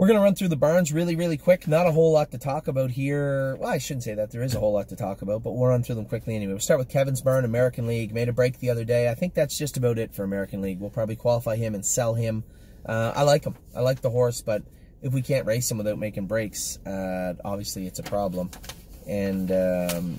We're going to run through the barns really, really quick. Not a whole lot to talk about here. Well, I shouldn't say that. There is a whole lot to talk about, but we'll run through them quickly anyway. We'll start with Kevin's barn, American League. Made a break the other day. I think that's just about it for American League. We'll probably qualify him and sell him. I like him. I like the horse, but if we can't race him without making breaks, obviously it's a problem. And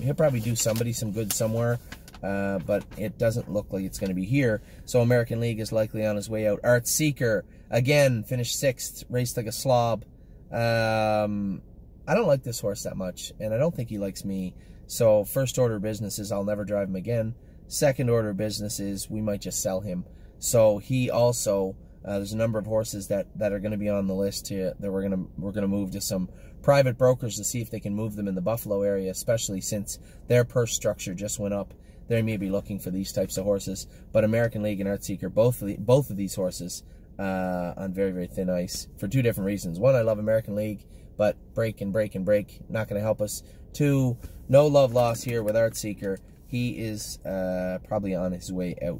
he'll probably do somebody some good somewhere, but it doesn't look like it's going to be here. So American League is likely on his way out. Art Seeker, again, finished 6th, raced like a slob. I don't like this horse that much, and I don't think he likes me. So first order of business is I'll never drive him again. Second order of business is we might just sell him. So he also, there's a number of horses that are going to be on the list here that we're gonna move to some private brokers to see if they can move them in the Buffalo area, especially since their purse structure just went up. They may be looking for these types of horses. But American League and Art Seeker, both of these horses on very, very thin ice for 2 different reasons. 1, I love American League, but break and break and break, not going to help us. 2, no love lost here with Art Seeker. He is probably on his way out.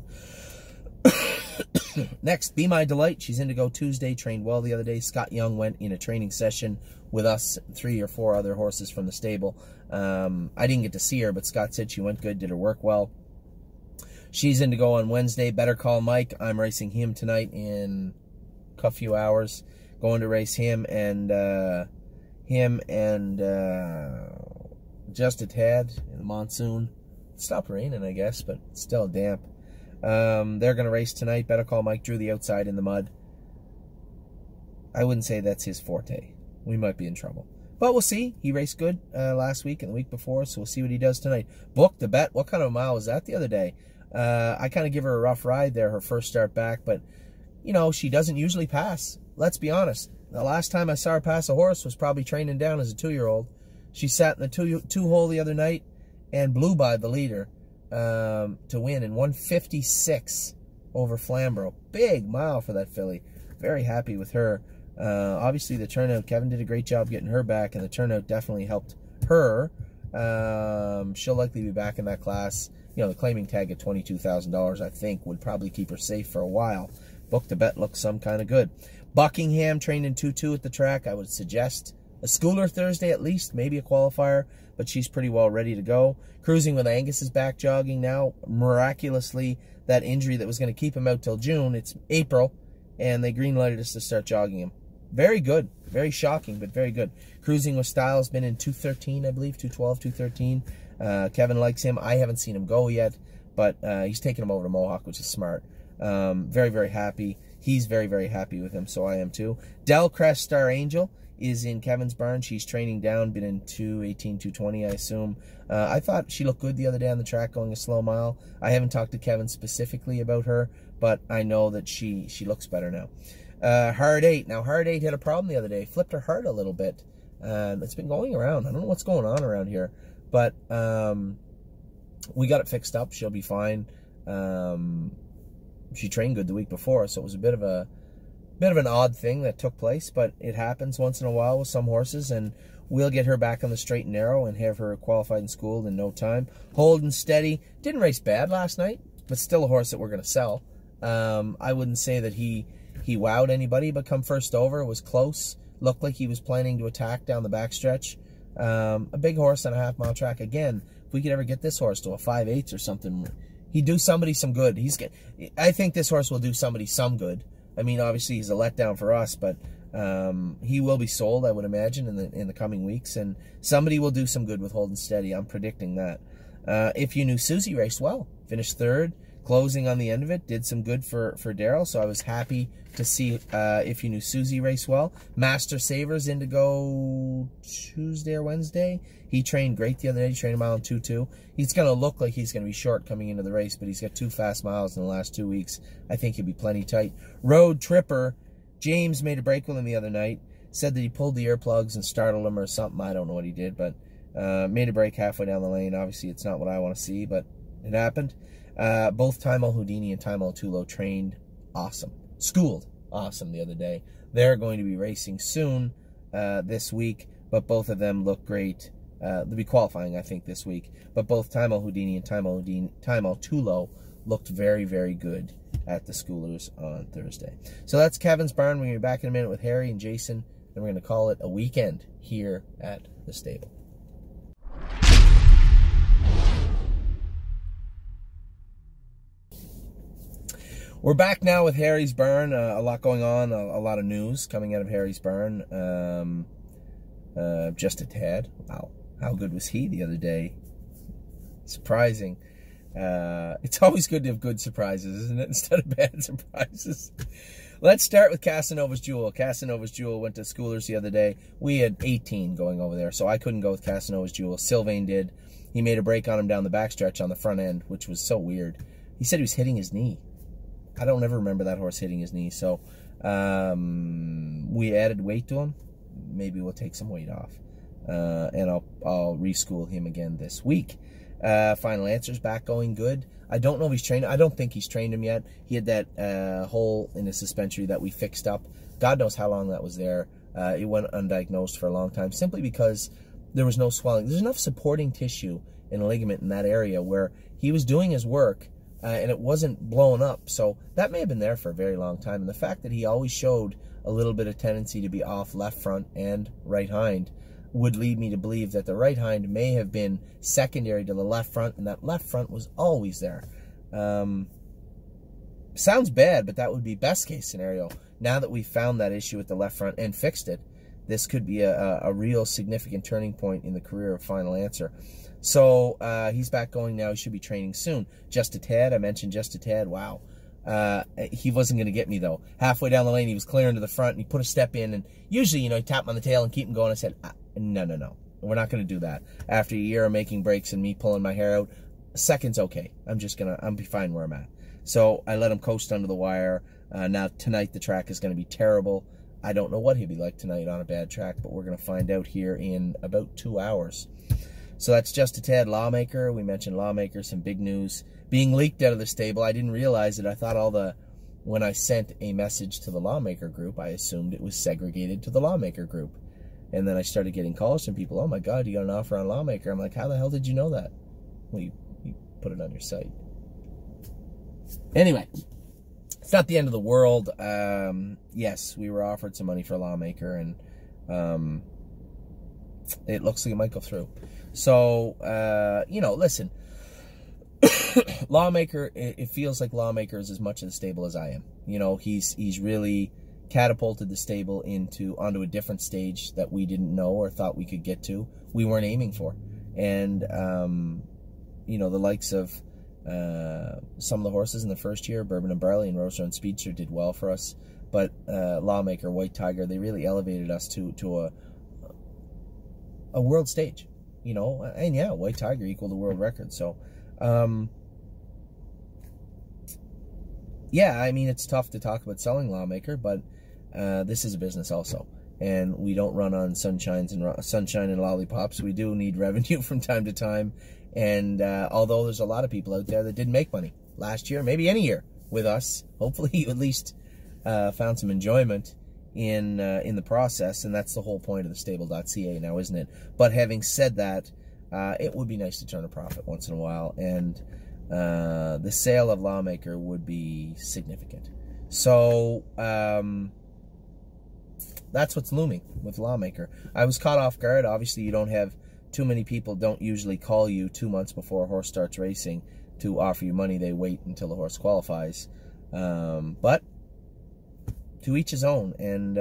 Next, Be My Delight. She's in to go Tuesday, trained well the other day. Scott Young went in a training session with us, 3 or 4 other horses from the stable. I didn't get to see her, but Scott said she went good, did her work well. She's in to go on Wednesday. Better Call Mike. I'm racing him tonight in a few hours. Going to race him and just a tad in the monsoon. It stopped raining, I guess, but it's still damp. They're going to race tonight. Better Call Mike drew the outside in the mud. I wouldn't say that's his forte. We might be in trouble. But we'll see. He raced good last week and the week before, so we'll see what he does tonight. Book the Bet. What kind of a mile was that the other day? I kind of give her a rough ride there, her first start back, but, you know, she doesn't usually pass. Let's be honest. The last time I saw her pass a horse was probably training down as a 2-year-old. She sat in the two hole the other night and blew by the leader to win in 156 over Flamborough. Big mile for that filly. Very happy with her. Obviously, the turnout, Kevin did a great job getting her back, and the turnout definitely helped her. She'll likely be back in that class. You know, the claiming tag at $22,000, I think, would probably keep her safe for a while. Book the Bet looks some kind of good. Buckingham trained in 2-2 at the track. I would suggest a schooler Thursday at least, maybe a qualifier, but she's pretty well ready to go. Cruising with Angus is back jogging now. Miraculously, that injury that was going to keep him out till June, it's April, and they green-lighted us to start jogging him. Very good. Very shocking, but very good. Cruising with Styles, been in 213, I believe, 212, 213. Kevin likes him. I haven't seen him go yet, but he's taking him over to Mohawk, which is smart. Very, very happy. He's very, very happy with him, so I am too. Del Crest Star Angel is in Kevin's barn. She's training down, been in 218, 220, I assume. I thought she looked good the other day on the track going a slow mile. I haven't talked to Kevin specifically about her, but I know that she looks better now. Hard 8. Now, Hard 8 had a problem the other day. Flipped her heart a little bit. It's been going around. I don't know what's going on around here. But we got it fixed up. She'll be fine. She trained good the week before, so it was a bit of an odd thing that took place, but it happens once in a while with some horses, and we'll get her back on the straight and narrow and have her qualified and schooled in no time. Hold and Steady. Didn't race bad last night, but still a horse that we're going to sell. I wouldn't say that he wowed anybody, but come first over, it was close. Looked like he was planning to attack down the backstretch. A big horse on a half-mile track. Again, if we could ever get this horse to a 5/8 or something, he'd do somebody some good. I think this horse will do somebody some good. I mean, obviously, he's a letdown for us, but he will be sold, I would imagine, in the coming weeks, and somebody will do some good with Hold and Steady. I'm predicting that. If You Knew Susie raced well, finished 3rd, closing on the end of it, did some good for Daryl, so I was happy to see If You Knew Susie race well. Master Savers in to go Tuesday or Wednesday. He trained great the other day. He trained a mile in 2-2. He's going to look like he's going to be short coming into the race, but he's got 2 fast miles in the last 2 weeks. I think he'll be plenty tight. Road Tripper. James made a break with him the other night. Said that he pulled the earplugs and startled him or something. I don't know what he did, but made a break halfway down the lane. Obviously, it's not what I want to see, but it happened. Both Time Al Houdini and Time Al Tulo trained awesome. Schooled awesome the other day. They're going to be racing soon this week, but both of them look great. They'll be qualifying, I think, this week. But both Time Al Houdini and Time Al Tulo looked very, very good at the schoolers on Thursday. So that's Kevin's barn. We're going to be back in a minute with Harry and Jason and we're going to call it a weekend here at the stable. We're back now with Harry's Barn. A lot going on, a lot of news coming out of Harry's Barn. Just a tad. Wow, how good was he the other day? Surprising. It's always good to have good surprises, isn't it, instead of bad surprises? Let's start with Casanova's Jewel. Casanova's Jewel went to Schoolers the other day. We had 18 going over there, so I couldn't go with Casanova's Jewel. Sylvain did. He made a break on him down the backstretch on the front end, which was so weird. He said he was hitting his knee. I don't ever remember that horse hitting his knee, so we added weight to him. Maybe we'll take some weight off, and I'll reschool him again this week. Final Answer's back going good. I don't know if he's trained. I don't think he's trained him yet. He had that hole in his suspensory that we fixed up. God knows how long that was there. It went undiagnosed for a long time, simply because there was no swelling. There's enough supporting tissue and ligament in that area where he was doing his work, and it wasn't blown up. So that may have been there for a very long time. And the fact that he always showed a little bit of tendency to be off left front and right hind would lead me to believe that the right hind may have been secondary to the left front, and that left front was always there. Sounds bad, but that would be best case scenario. Now that we found that issue with the left front and fixed it, this could be a real significant turning point in the career of Final Answer. So he's back going now. He should be training soon. Just a tad. I mentioned Just a Tad. Wow. He wasn't going to get me, though. Halfway down the lane, he was clearing to the front, and he put a step in. And usually, you know, he tapped him on the tail and keep him going. I said, no. We're not going to do that. After a year of making breaks and me pulling my hair out, a second's okay. I'll be fine where I'm at. So I let him coast under the wire. Now, tonight, the track is going to be terrible. I don't know what he'll be like tonight on a bad track, but we're going to find out here in about 2 hours. So that's Just a Tad. Lawmaker. We mentioned Lawmaker, some big news being leaked out of the stable. I didn't realize it. I thought when I sent a message to the Lawmaker group, I assumed it was segregated to the Lawmaker group. And then I started getting calls from people, oh my God, you got an offer on Lawmaker. I'm like, how the hell did you know that? Well, you put it on your site. Anyway, it's not the end of the world. Yes, we were offered some money for Lawmaker, and it looks like it might go through. So, you know, listen, Lawmaker, it feels like Lawmaker is as much of the stable as I am. You know, he's really catapulted the stable onto a different stage that we didn't know or thought we could get to. We weren't aiming for. And, you know, the likes of some of the horses in the first year, Bourbon and Barley and Rose Run Speedster, did well for us. But Lawmaker, White Tiger, they really elevated us to a world stage. You know, and yeah, White Tiger equaled the world record. So, yeah, I mean, it's tough to talk about selling Lawmaker, but this is a business also. And we don't run on sunshine and lollipops. We do need revenue from time to time. And although there's a lot of people out there that didn't make money last year, maybe any year with us, hopefully you at least found some enjoyment in the process, and that's the whole point of TheStable.ca now, isn't it? But having said that, it would be nice to turn a profit once in a while, and the sale of Lawmaker would be significant. So that's what's looming with Lawmaker. I was caught off guard. Obviously, you don't have too many people. Don't usually call you 2 months before a horse starts racing to offer you money. They wait until the horse qualifies. But to each his own, and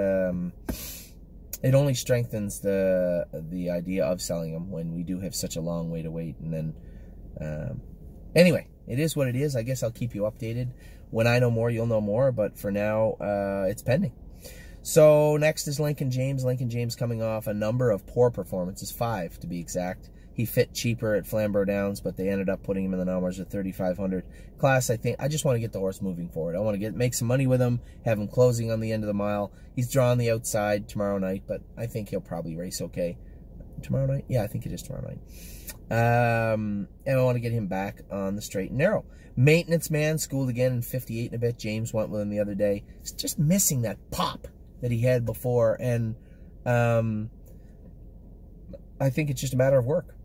it only strengthens the idea of selling them when we do have such a long way to wait. And then anyway, it is what it is. I guess I'll keep you updated. When I know more, you'll know more, but for now, it's pending. So next is Lincoln James. Lincoln James coming off a number of poor performances, 5 to be exact. He fit cheaper at Flamborough Downs, but they ended up putting him in the numbers at 3,500 class. I just want to get the horse moving forward. I want to make some money with him, have him closing on the end of the mile. He's drawing the outside tomorrow night, but I think he'll probably race okay. Tomorrow night? Yeah, I think it is tomorrow night. And I want to get him back on the straight and narrow. Maintenance Man, schooled again in 58 and a bit. James went with him the other day. He's just missing that pop that he had before, and I think it's just a matter of work.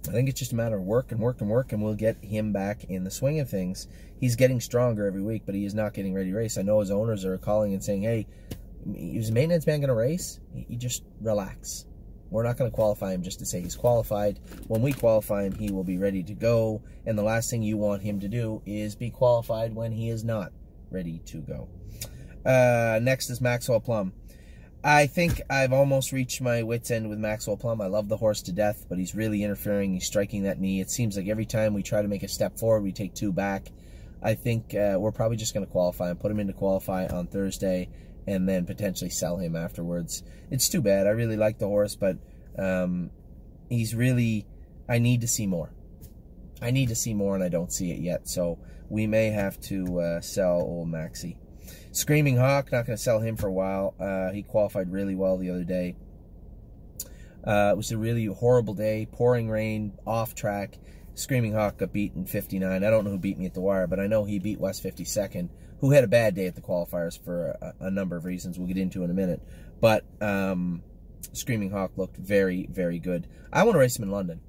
I think it's just a matter of work, and we'll get him back in the swing of things. He's getting stronger every week, but he is not getting ready to race. I know his owners are calling and saying, hey, is a maintenance man going to race? You just relax. We're not going to qualify him just to say he's qualified. When we qualify him, he will be ready to go. And the last thing you want him to do is be qualified when he is not ready to go. Next is Maxwell Plum. I think I've almost reached my wit's end with Maxwell Plum. I love the horse to death, but he's really interfering. He's striking that knee. It seems like every time we try to make a step forward, we take 2 back. I think we're probably just going to qualify him, put him into qualify on Thursday, and then potentially sell him afterwards. It's too bad. I really like the horse, but he's really... I need to see more. I need to see more, and I don't see it yet. So we may have to sell old Maxie. Screaming Hawk, not going to sell him for a while. He qualified really well the other day. It was a really horrible day. Pouring rain, off track. Screaming Hawk got beat in 59. I don't know who beat me at the wire, but I know he beat West 52nd, who had a bad day at the qualifiers for a number of reasons we'll get into in a minute. But Screaming Hawk looked very, very good. I want to race him in London.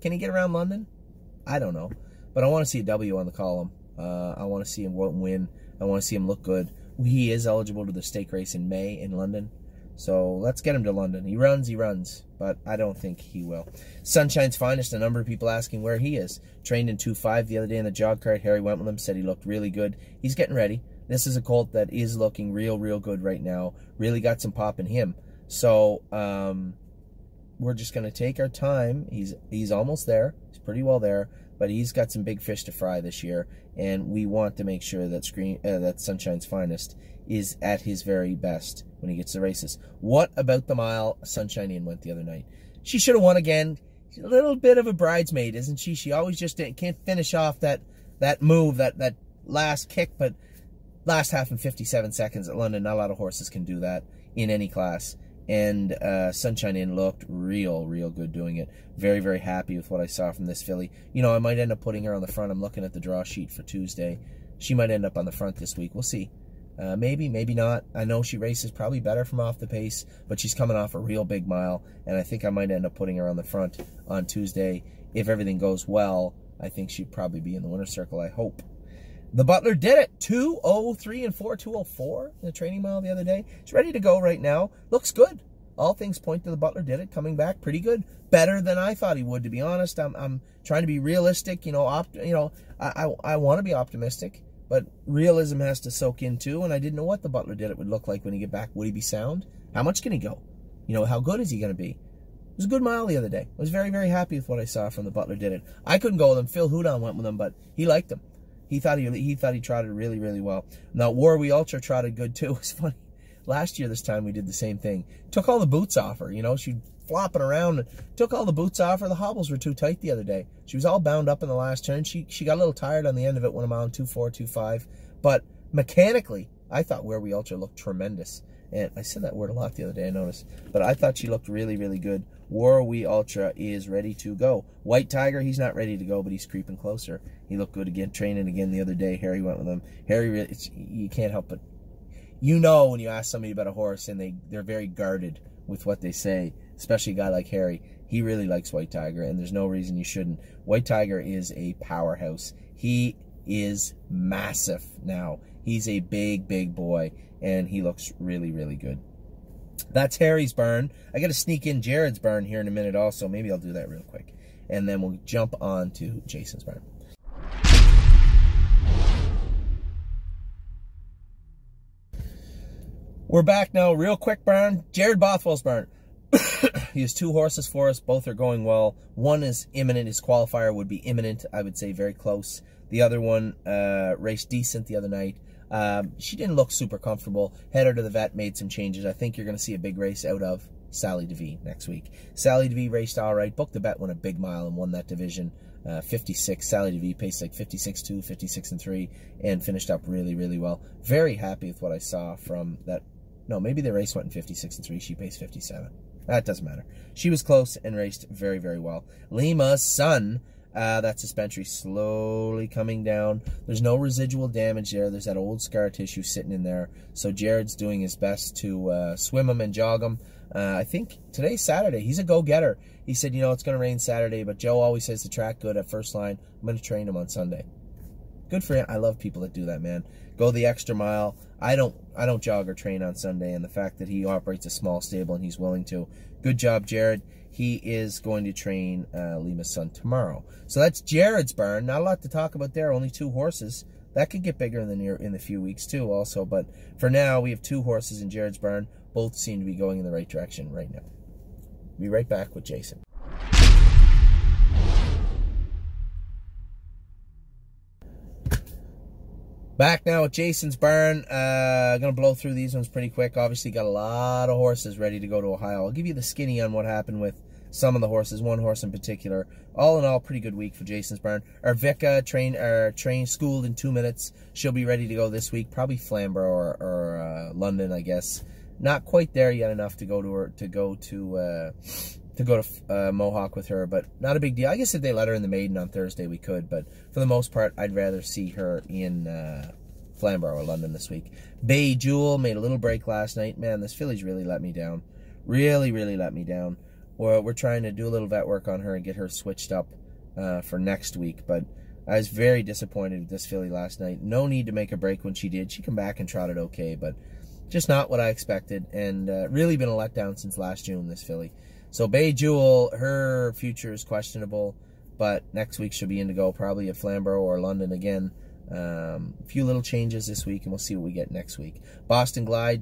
Can he get around London? I don't know. But I want to see a W on the column. I want to see him win. I want to see him look good. He is eligible to the stake race in May in London. So let's get him to London. He runs, but I don't think he will. Sunshine's Finest, a number of people asking where he is. Trained in 2.5 the other day in the jog cart. Harry went with him, said he looked really good. He's getting ready. This is a colt that is looking real, real good right now. Really got some pop in him. So we're just going to take our time. He's almost there. He's pretty well there. But he's got some big fish to fry this year, and we want to make sure that that Sunshine's Finest is at his very best when he gets to races. What about the mile Sunshine Inn went the other night? She should have won again. She's a little bit of a bridesmaid, isn't she? She always just can't finish off that move, that last kick, but last half in 57 seconds at London, not a lot of horses can do that in any class. And Sunshine Inn looked real, real good doing it. Very, very happy with what I saw from this filly. You know, I might end up putting her on the front. I'm looking at the draw sheet for Tuesday. She might end up on the front this week. We'll see. Maybe, maybe not. I know she races probably better from off the pace, but she's coming off a real big mile, and I think I might end up putting her on the front on Tuesday. If everything goes well, I think she'd probably be in the winner's circle, I hope. The Butler did it. 2:03 and 4, 2:04 in the training mile the other day. It's ready to go right now. Looks good. All things point to the Butler did it. Coming back pretty good. Better than I thought he would, to be honest. I'm trying to be realistic. You know, I want to be optimistic, but realism has to soak in too. And I didn't know what the Butler did it would look like when he get back. Would he be sound? How much can he go? You know, how good is he going to be? It was a good mile the other day. I was very, very happy with what I saw from the Butler did it. I couldn't go with him. Phil Houdon went with him, but he liked him. He thought he trotted really, really well. Now, War We Ultra trotted good too. It's funny. Last year, this time, we did the same thing. Took all the boots off her. You know, she flopping around. Took all the boots off her. The hobbles were too tight the other day. She was all bound up in the last turn. She got a little tired on the end of it when I'm on 2.4, 2.5. But mechanically, I thought Where We Ultra looked tremendous. And I said that word a lot the other day, I noticed. But I thought she looked really, really good. War We Ultra is ready to go. White Tiger, he's not ready to go, but he's creeping closer. He looked good again, training again the other day. Harry went with him. Harry, really, you can't help but... You know when you ask somebody about a horse and they're very guarded with what they say, especially a guy like Harry. He really likes White Tiger, and there's no reason you shouldn't. White Tiger is a powerhouse. He is massive now. He's a big, big boy, and he looks really, really good. That's Harry's burn. I got to sneak in Jared's burn here in a minute also. Maybe I'll do that real quick. And then we'll jump on to Jason's burn. We're back now. Real quick burn. Jared Bothwell's burn. He has 2 horses for us. Both are going well. One is imminent. His qualifier would be imminent. I would say very close. The other one raced decent the other night. She didn't look super comfortable. Head her to the vet, made some changes. I think you're going to see a big race out of Sally DeVee next week. Sally DeVee raced all right. Booked the bet, won a big mile, and won that division. 56. Sally DeVee paced like 56.2, 56.3, and finished up really, really well. Very happy with what I saw from that. No, maybe the race went in 56.3. She paced 57. That doesn't matter. She was close and raced very, very well. Lima's Son. That suspensory slowly coming down. There's no residual damage there. There's that old scar tissue sitting in there. So Jared's doing his best to swim him and jog him. I think today's Saturday. He's a go-getter. He said, you know, it's going to rain Saturday, but Joe always says the track good at first line. I'm going to train him on Sunday. good for him. I love people that do that, man. Go the extra mile. I don't jog or train on Sunday, and the fact that he operates a small stable and he's willing to. Good job, Jared. He is going to train Lima's son tomorrow. So that's Jared's barn. Not a lot to talk about there. Only 2 horses. That could get bigger in the few weeks too, also. But for now, we have 2 horses in Jared's barn. Both seem to be going in the right direction right now. Be right back with Jason. Back now at Jason's barn. I'm going to blow through these ones pretty quick. Obviously got a lot of horses ready to go to Ohio. I'll give you the skinny on what happened with some of the horses, one horse in particular. All in all, pretty good week for Jason's barn. Our Vika trained, schooled in 2 minutes. She'll be ready to go this week. Probably Flamborough or London, I guess. Not quite there yet enough to go to Mohawk with her, but not a big deal. I guess if they let her in the maiden on Thursday, we could, but for the most part, I'd rather see her in Flamborough or London this week. Bay Jewel made a little break last night. Man, this filly's really let me down. Really, really let me down. We're trying to do a little vet work on her and get her switched up for next week, but I was very disappointed with this filly last night. No need to make a break when she did. She come back and trotted okay, but just not what I expected, and really been a letdown since last June, this filly. So Bay Jewel, her future is questionable, but next week she'll be in to go, probably at Flamborough or London again. A few little changes this week, and we'll see what we get next week. Boston Glide,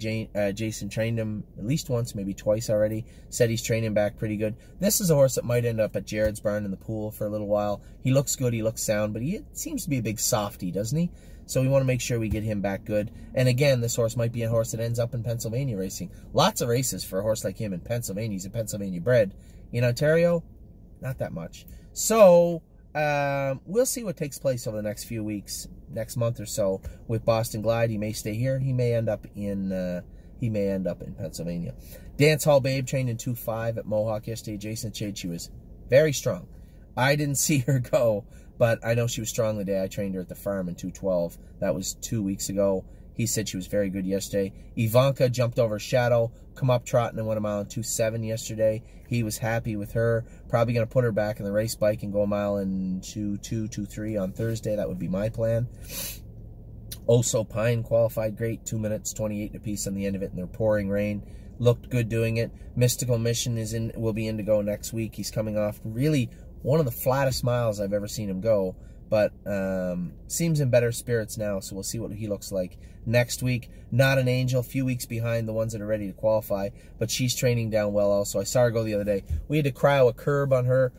Jason trained him at least once, maybe twice already. Said he's training back pretty good. This is a horse that might end up at Jared's barn in the pool for a little while. He looks good, he looks sound, but he seems to be a big softie, doesn't he? So we want to make sure we get him back good. And again, this horse might be a horse that ends up in Pennsylvania racing. Lots of races for a horse like him in Pennsylvania. He's a Pennsylvania bred. In Ontario, not that much. So we'll see what takes place over the next few weeks, next month or so with Boston Glide. He may stay here. He may end up in Pennsylvania. Dance Hall Babe trained in 2.5 at Mohawk yesterday. Jason said she was very strong. I didn't see her go, but I know she was strong the day I trained her at the farm in 2.12. That was 2 weeks ago. He said she was very good yesterday. Ivanka jumped over Shadow, come up trotting and went a mile in 2.7 yesterday. He was happy with her. Probably going to put her back in the race bike and go a mile in 2.2, 2.3 on Thursday. That would be my plan. Also, Pine qualified great, 2 minutes, 28 apiece on the end of it in their pouring rain. Looked good doing it. Mystical Mission will be in to go next week. He's coming off really one of the flattest miles I've ever seen him go, but seems in better spirits now, so we'll see what he looks like next week. Not an Angel, a few weeks behind the ones that are ready to qualify, but she's training down well also. I saw her go the other day. We had to cryo a curb on her.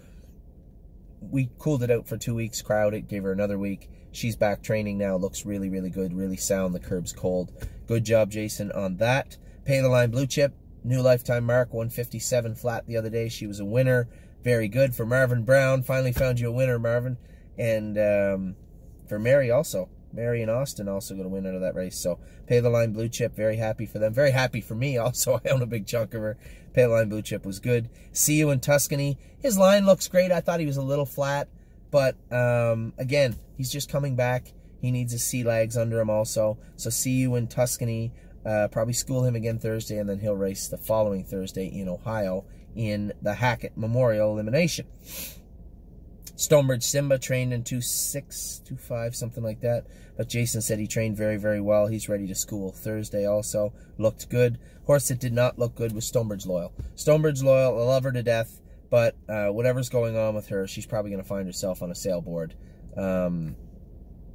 We cooled it out for 2 weeks, cryed it, gave her another week. She's back training now, looks really, really good, really sound. The curb's cold. Good job, Jason, on that. Pay the Line Blue Chip, new lifetime mark, 157 flat the other day. She was a winner. Very good for Marvin Brown. Finally found you a winner, Marvin. And for Mary also. Mary and Austin also going to win out of that race. So Pay the Line Blue Chip, very happy for them. Very happy for me also. I own a big chunk of her. Pay the Line Blue Chip was good. See You in Tuscany. His line looks great. I thought he was a little flat. But again, he's just coming back. He needs his sea legs under him also. So See You in Tuscany. Probably school him again Thursday, and then he'll race the following Thursday in Ohio in the Hackett Memorial Elimination. Stonebridge Simba trained in 2.6, 2.5, something like that. But Jason said he trained very, very well. He's ready to school Thursday also. Looked good. Horse that did not look good was Stonebridge Loyal. Stonebridge Loyal, I love her to death, but whatever's going on with her, she's probably going to find herself on a sailboard.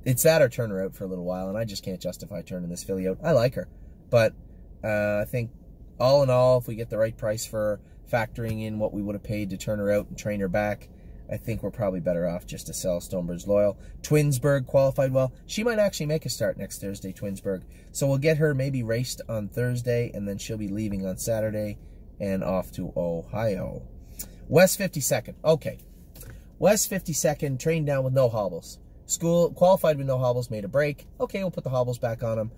It's that or turn her out for a little while, and I just can't justify turning this filly out. I like her, but I think all in all, if we get the right price for her, factoring in what we would have paid to turn her out and train her back, I think we're probably better off just to sell Stonebridge Loyal. Twinsburg qualified well. She might actually make a start next Thursday, Twinsburg. So we'll get her maybe raced on Thursday, and then she'll be leaving on Saturday and off to Ohio. West 52nd. Okay. West 52nd trained down with no hobbles. School qualified with no hobbles, made a break. Okay, we'll put the hobbles back on him.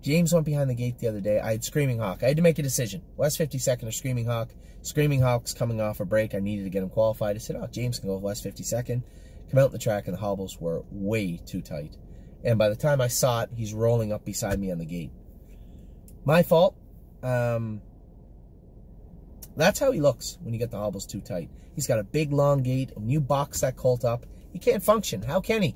James went behind the gate the other day. I had Screaming Hawk. I had to make a decision. West 52nd or Screaming Hawk. Screaming Hawk's coming off a break. I needed to get him qualified. I said, oh, James can go with West 52nd. Come out in the track, and the hobbles were way too tight. And by the time I saw it, he's rolling up beside me on the gate. My fault. That's how he looks when you get the hobbles too tight. He's got a big, long gait. And when you box that colt up, he can't function. How can he?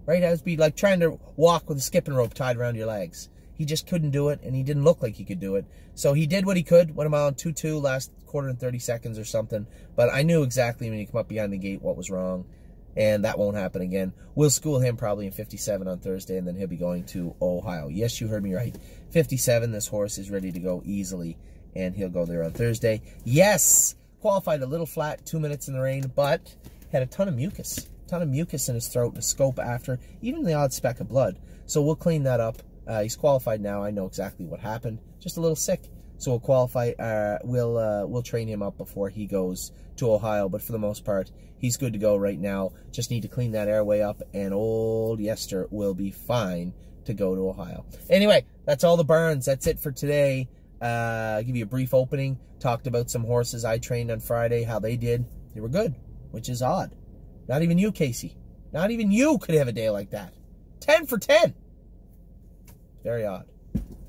right? That would be like trying to walk with a skipping rope tied around your legs. He just couldn't do it, and he didn't look like he could do it. So he did what he could, went a mile and 2.2 last quarter and 30 seconds or something. But I knew exactly when he came up behind the gate what was wrong, and that won't happen again. We'll school him probably in 57 on Thursday, and then he'll be going to Ohio. Yes, you heard me right. 57, this horse is ready to go easily, and he'll go there on Thursday. Yes, qualified a little flat, 2 minutes in the rain, but had a ton of mucus. Ton of mucus in his throat and a scope after, even the odd speck of blood. So we'll clean that up. He's qualified now. I know exactly what happened. Just a little sick. So we'll qualify. We'll train him up before he goes to Ohio. But for the most part, he's good to go right now. Just need to clean that airway up, and old Yester will be fine to go to Ohio. Anyway, that's all the burns. That's it for today. I'll give you a brief opening. Talked about some horses I trained on Friday, how they did. They were good, which is odd. Not even you, Casey. Not even you could have a day like that. 10 for 10. Very odd.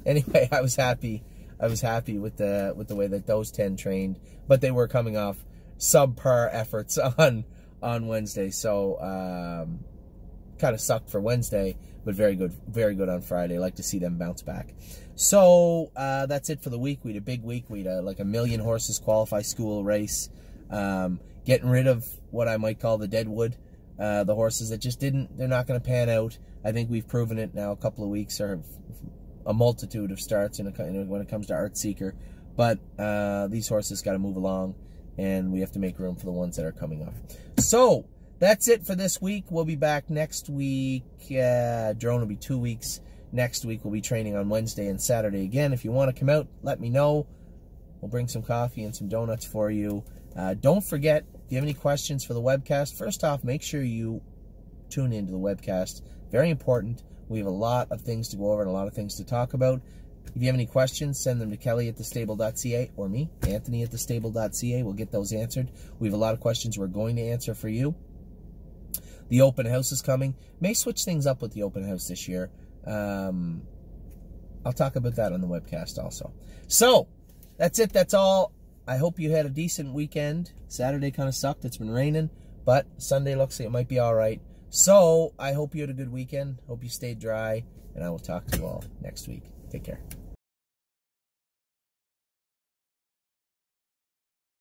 Anyway, I was happy. I was happy with the way that those 10 trained, but they were coming off subpar efforts on Wednesday. So kind of sucked for Wednesday, but very good on Friday. I like to see them bounce back. So that's it for the week. We had a big week. We had like 1 million horses qualify school race. Getting rid of what I might call the deadwood. The horses that just didn't, they're not going to pan out. I think we've proven it now a couple of weeks, or a multitude of starts when it comes to Art Seeker. But these horses got to move along, and we have to make room for the ones that are coming up. So that's it for this week. We'll be back next week. Drone will be 2 weeks. Next week we'll be training on Wednesday and Saturday again. If you want to come out, let me know. We'll bring some coffee and some donuts for you. Don't forget, if you have any questions for the webcast, first off, make sure you tune into the webcast. Very important. We have a lot of things to go over and a lot of things to talk about. If you have any questions, send them to Kelly at TheStable.ca or me, Anthony at TheStable.ca. We'll get those answered. We have a lot of questions we're going to answer for you. The open house is coming. May switch things up with the open house this year. I'll talk about that on the webcast also. So, that's it. That's all. I hope you had a decent weekend. Saturday kind of sucked. It's been raining, but Sunday looks like it might be all right. So I hope you had a good weekend. Hope you stayed dry, and I will talk to you all next week. Take care.